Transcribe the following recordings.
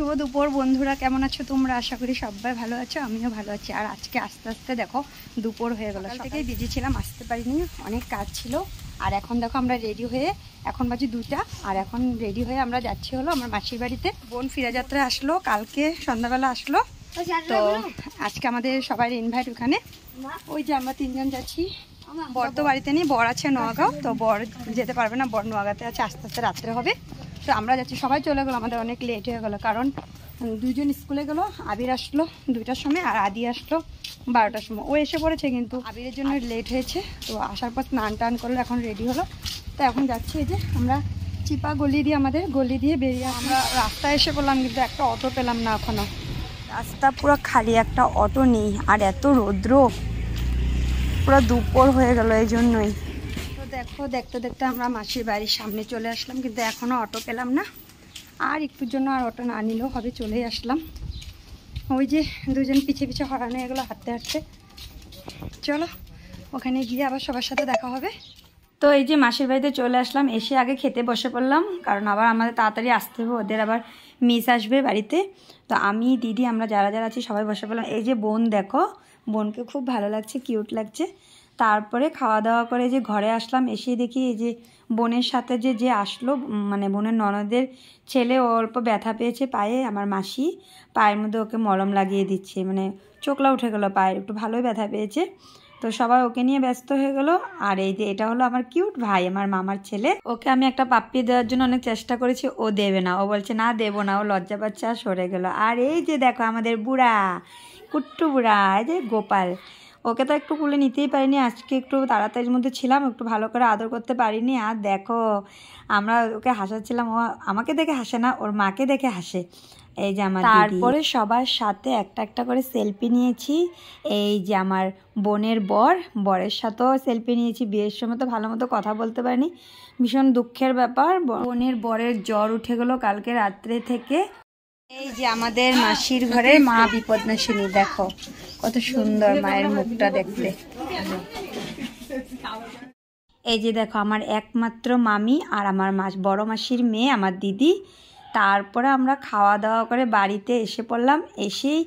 শুভ দুপুর বন্ধুরা, কেমন আছো তোমরা? আশা করি সবাই ভালো আছো, আমিও ভালো আছি। আর আজকে আস্তে আস্তে দেখো দুপুর হয়ে গেল। সকাল থেকেই বিজি ছিলাম, আসতে পারিনি, অনেক কাজ ছিল। আর এখন দেখো আমরা রেডি হয়ে, এখন বাজে 2টা, আর এখন রেডি হয়ে আমরা যাচ্ছি হলো আমার মাসির বাড়িতে। বোন ফিরে যাত্রা আসলো, কালকে সন্ধ্যাবেলা আসলো। তো আজকে আমাদের সবাই ইনভাইট ওখানে। ওই যে আমরা 3জন যাচ্ছি। বর তো বাড়িতে নেই, বর আছে নোয়াগাঁও, তো বর যেতে পারবে না, বর নোয়াগাঁতে আছে, আস্তে আস্তে রাত্রে হবে। তো আমরা যাচ্ছি, সবাই চলে গেলো, আমাদের অনেক লেট হয়ে গেলো, কারণ 2জন স্কুলে গেলো। আবির আসলো 2টার সময় আর আদি আসলো 12টার সময়। ও এসে পড়েছে, কিন্তু আবিরের জন্য লেট হয়েছে। তো আসার পর স্নান টান করলো, এখন রেডি হলো। তো এখন যাচ্ছি, এই যে আমরা চিপা গলি দিয়ে, আমাদের গলি দিয়ে বেরিয়ে আমরা রাস্তায় এসে পড়লাম, কিন্তু একটা অটো পেলাম না এখনো। রাস্তা পুরো খালি, একটা অটো নেই। আর এত রৌদ্র, পুরো দুপুর হয়ে গেল, এই জন্যই। তো দেখো, দেখতে দেখতে আমরা মাসির বাড়ির সামনে চলে আসলাম, কিন্তু এখনও অটো পেলাম না। আর একটুর জন্য আর অটো না নিলেও হবে, চলেই আসলাম। ওই যে 2জন পিছে পিছে হরানো এগুলো হাঁটতে হাঁটতে। চলো ওখানে গিয়ে আবার সবার সাথে দেখা হবে। তো এই যে মাসির বাড়িতে চলে আসলাম, এসে আগে খেতে বসে পড়লাম, কারণ আবার আমাদের তাড়াতাড়ি আসতে হবে, ওদের আবার মিস আসবে বাড়িতে। তো আমি দিদি আমরা যারা যারা আছি সবাই বসে পড়লাম। এই যে বোন দেখো, বোনকে খুব ভালো লাগছে, কিউট লাগছে। তারপরে খাওয়া দাওয়া করে যে ঘরে আসলাম, এসে দেখি এই যে বোনের সাথে যে আসলো, মানে বোনের ননদের ছেলে, অল্প ব্যথা পেয়েছে পায়ে। আমার মাসি পায়ের মধ্যে ওকে মলম লাগিয়ে দিচ্ছে, মানে চোখলা উঠে গেলো পায়ে, একটু ভালোই ব্যথা পেয়েছে। তো সবাই ওকে নিয়ে ব্যস্ত হয়ে গেল। আর এই যে এটা হলো আমার কিউট ভাই, আমার মামার ছেলে। ওকে আমি একটা পাপ্পি দেওয়ার জন্য অনেক চেষ্টা করেছি, ও দেবে না, ও বলছে না দেবো না, ও লজ্জা পাচ্ছে আর সরে গেল। আর এই যে দেখো আমাদের বুড়া, কুট্টু বুড়া, এই যে গোপাল, ওকে তো একটু কুলে নিতেই পারিনি, আজকে একটু তাড়াতাড়ির মধ্যে ছিলাম, একটু ভালো করে আদর করতে পারিনি। আর দেখো আমরা ওকে হাসাচ্ছিলাম, ও আমাকে দেখে হাসে না, ওর মাকে দেখে হাসে। এই যে আমার তারপরে সবার সাথে একটা একটা করে সেলফি নিয়েছি। এই যে আমার বোনের বরের সাথেও সেলফি নিয়েছি। বিয়ের সময় তো ভালো মতো কথা বলতে পারিনি, ভীষণ দুঃখের ব্যাপার। বরের জ্বর উঠে গেলো কালকে রাত্রে থেকে। এই যে আমাদের মাসির ঘরে মা বিপদনাশিনী, দেখো কত সুন্দর মায়ের মুখটা দেখতে। এই যে দেখো আমার একমাত্র মামি আর আমার বড় মাসির মেয়ে, আমার দিদি। তারপরে আমরা খাওয়া দাওয়া করে বাড়িতে এসে পড়লাম। এসেই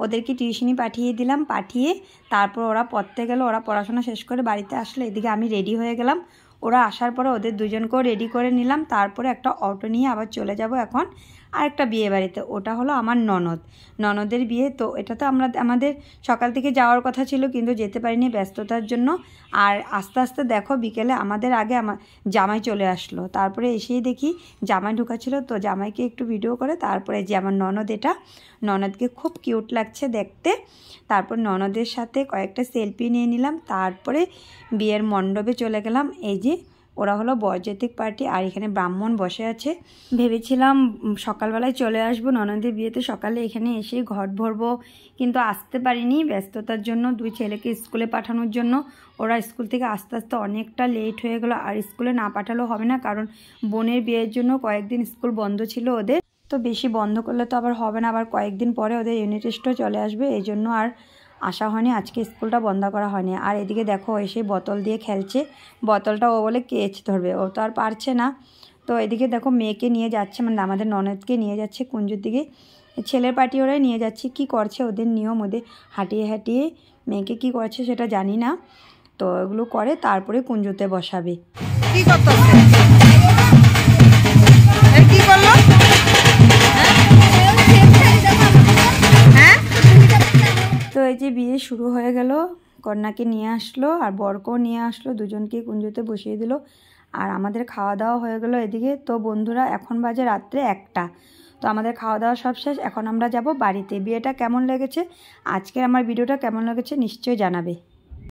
ওদেরকে টিউশনি পাঠিয়ে দিলাম, পাঠিয়ে তারপর ওরা পড়তে গেল, ওরা পড়াশোনা শেষ করে বাড়িতে আসলো। এদিকে আমি রেডি হয়ে গেলাম, ওরা আসার পরে ওদের 2জনকেও রেডি করে নিলাম। তারপরে একটা অটো নিয়ে আবার চলে যাব এখন আরেকটা বিয়ে বাড়িতে। ওটা হলো আমার ননদের বিয়ে। তো এটা তো আমাদের সকাল থেকে যাওয়ার কথা ছিল, কিন্তু যেতে পারিনি ব্যস্ততার জন্য। আর আস্তে আস্তে দেখো বিকেলে আমাদের আগে আমার জামাই চলে আসলো। তারপরে এসেই দেখি জামাই ঢুকাচ্ছিল, তো জামাইকে একটু ভিডিও করে তারপরে যে আমার ননদ, এটা ননদকে খুব কিউট লাগছে দেখতে। তারপর ননদের সাথে কয়েকটা সেলফি নিয়ে নিলাম। তারপরে বিয়ের মণ্ডপে চলে গেলাম। এই যে ওরা হলো বরযাত্রী পার্টি, আর এখানে ব্রাহ্মণ বসে আছে। ভেবেছিলাম সকালবেলায় চলে আসবো ননদের বিয়েতে, সকালে এখানে এসে ঘট ভরবো, কিন্তু আসতে পারিনি ব্যস্ততার জন্য, 2 ছেলেকে স্কুলে পাঠানোর জন্য। ওরা স্কুল থেকে আস্তে আস্তে অনেকটা লেট হয়ে গেলো। আর স্কুলে না পাঠালেও হবে না, কারণ বোনের বিয়ের জন্য কয়েকদিন স্কুল বন্ধ ছিল ওদের। তো বেশি বন্ধ করলে তো আবার হবে না, আবার কয়েকদিন পরে ওদের ইউনিট টেস্টও চলে আসবে, এই জন্য আর আসা হয়নি, আজকে স্কুলটা বন্ধ করা হয়নি। আর এদিকে দেখো এসে বোতল দিয়ে খেলছে, বোতলটা ও বলে কেচ ধরবে, ও তো আর পারছে না। তো এদিকে দেখো মেয়েকে নিয়ে যাচ্ছে, মানে আমাদের ননদকে নিয়ে যাচ্ছে কুঞ্জুর দিকে। ছেলের পার্টি ওরাই নিয়ে যাচ্ছে, কি করছে ওদের নিয়ম, ওদের হাঁটিয়ে হাঁটিয়ে মেয়েকে কি করছে সেটা জানি না। তো এগুলো করে তারপরে কুঞ্জুতে বসাবে। কি করতেছে, কি করলো? তো এই যে বিয়ে শুরু হয়ে গেল, কন্যাকে নিয়ে আসলো আর বরকেও নিয়ে আসলো, 2জনকে কুঞ্জতে বসিয়ে দিল। আর আমাদের খাওয়া দাওয়া হয়ে গেল এদিকে। তো বন্ধুরা এখন বাজে রাত্রে 1টা। তো আমাদের খাওয়া দাওয়া সব শেষ, এখন আমরা যাব বাড়িতে। বিয়েটা কেমন লেগেছে, আজকের আমার ভিডিওটা কেমন লেগেছে নিশ্চয়ই জানাবে।